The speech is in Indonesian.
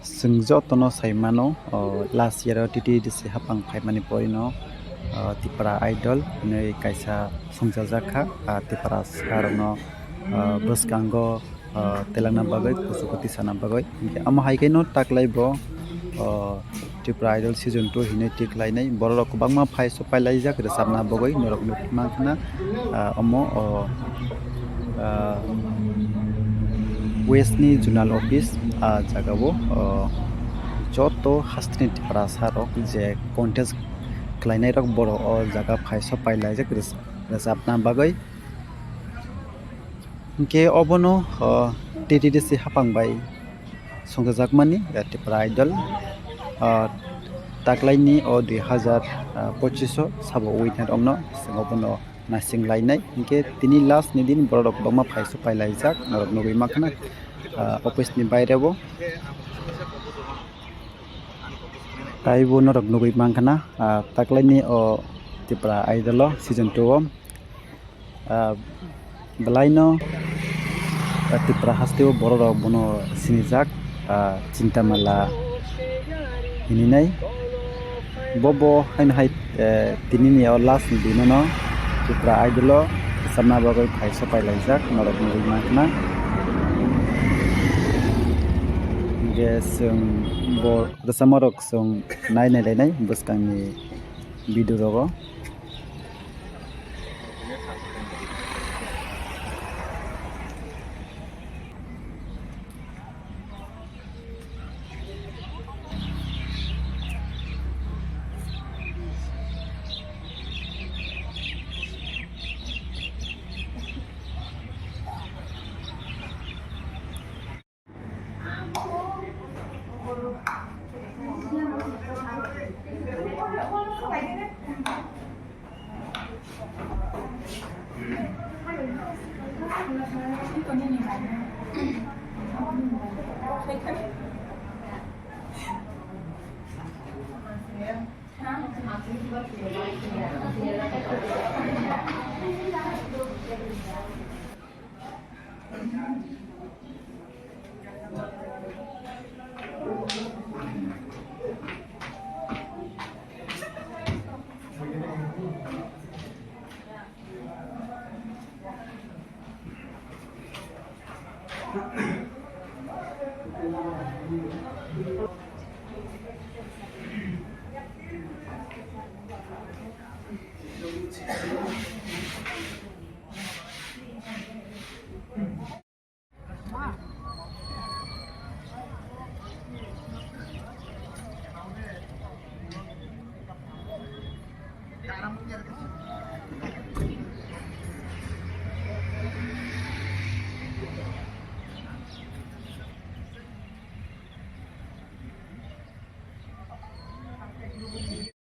Sengjo tono saimano last year titi disi hapang phaimani porino tipara idol nei kaisa songjajak tipara sarno boskango telangna bagoi kusupati sana bagoi amo haikeno taklaibo tipara idol season 2 hine tiklainai borok bangma phaiso pailaijak resapna bagoi norok nukmangna amo Westni Zonal Office jagao joto hastini tipara sarok je contest khlainai rok boro o jaga phaisa pailaijak resapna bagoi ke obono TTDC hapangbai songjajakmani tipara idol taklaini o 2025 sabo winner omno singobono nasing lainai ke tini last ni din borok bangma phaiso pailaijak norok nugui makhana office ni bairebo taibo norok nugui makhana taklaini o tipra idol season 2 belaino tipra hasteo borok bono sinijak cintamala hininai bobo hain hai tinini o last ni dinono tipra idol samna bagoi phaisa pailaijak norok nugui makhana sung bor samarok sung nai nai buskangni video rogo